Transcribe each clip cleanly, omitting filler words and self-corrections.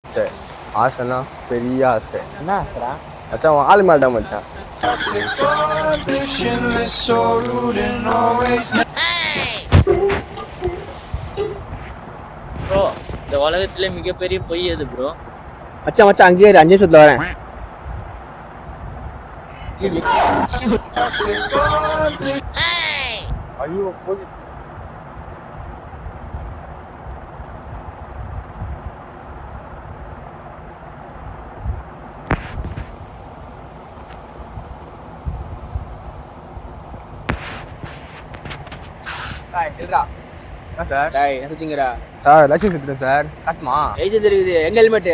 சரி ஆசைன்னா பெரிய ஆசை. என்ன ஆசைடா? மச்சான் உன் ஆளு மேல தான் மச்சான். ப்ரோ, இந்த உலகத்திலே மிகப்பெரிய பொய் எது ப்ரோ? மச்சான் மச்சான் அங்கேயே இரு, 5 நிமிஷத்துல வரேன். ஐயோ போய் சார் சார் லட்சம் சுத்துறேன் சார். காட்டுமா ஏஜ் தெரியுது, எங்க ஹெல்மெட்?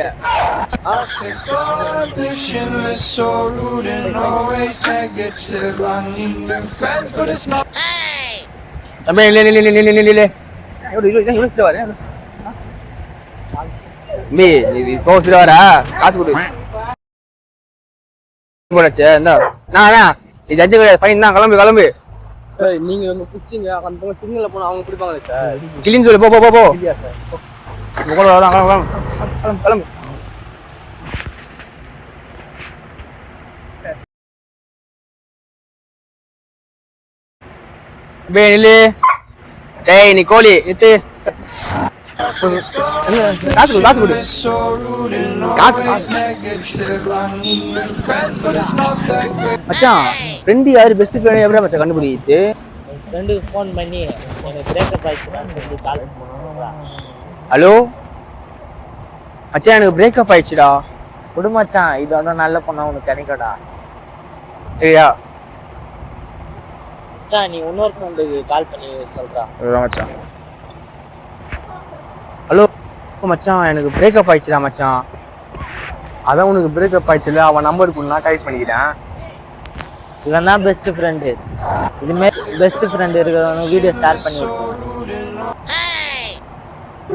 தம்பி இல்லை இல்லை இல்லை இல்லை இல்லை தம்பி இது கோவத்துல வர காசு கொடு போனச்சு என்ன இது அஞ்சு கிடையாது பையன் தான். கிளம்பு கிளம்பு. நீங்க வந்து குச்சிங்க அந்த சிக்னல்ல போனா அவங்க பிடிப்பாங்க சார். கிளீன் சொல்லு. போ போ போ கிளம்பு கிளம்பு. நில்லு. டேய் நீ கோழி நித்து. காசு கொடு காசு கொடு காசு மச்சான். ஃப்ரெண்டு யாரு பெஸ்ட் ஃப்ரெண்ட் எப்படியா மச்சான் கண்டுபிடிச்சு? ஃப்ரெண்டுக்கு ஃபோன் பண்ணி எனக்கு பிரேக்கப் ஆயிடுச்சுன்னா எனக்கு கால் பண்ணுவாங்க. ஹலோ மச்சான் எனக்கு பிரேக்கப் ஆயிடுச்சுடா. குடு மச்சான், இது வந்து நல்ல பொண்ணா உனக்கு கிடைக்கடா. சரியா மச்சான், நீ இன்னொரு ஃப்ரெண்டுக்கு கால் பண்ணி சொல்றா. மச்சான். ஹலோ மச்சான் எனக்கு பிரேக்கப் ஆயிடுச்சுடா மச்சான். அதான் உனக்கு பிரேக்கப் ஆயிடுச்சுல, அவன் நம்பருக்கு நான் டைப் பண்ணிக்கிறேன். இவன் தான் பெஸ்ட் ஃப்ரெண்டு. இதுமாரி பெஸ்ட் ஃப்ரெண்டு இருக்கிறவங்க வீடியோ ஷேர் பண்ணி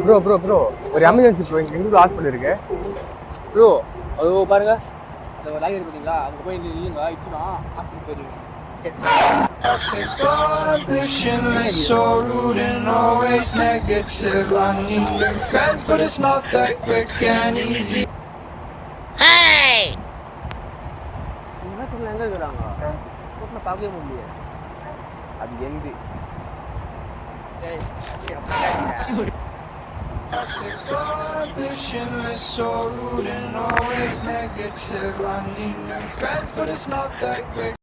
ப்ரோ ப்ரோ ப்ரோ ஒரு எமர்ஜென்சி ப்ரோ. எங்களுக்கு ஹாஸ்பிட்டல் இருக்கு ப்ரோ. அது பாருங்க இந்த லைன் பார்த்தீங்களா, அங்கே போய் இல்லைங்க இச்சுனா ஹாஸ்பிட்டல் போயிருங்க. எங்க இருக்கிறாங்க பார்க்கவே முடியல. அது எந்து ambitionless, so rude and always negative. I need new friends, but it's not that quick.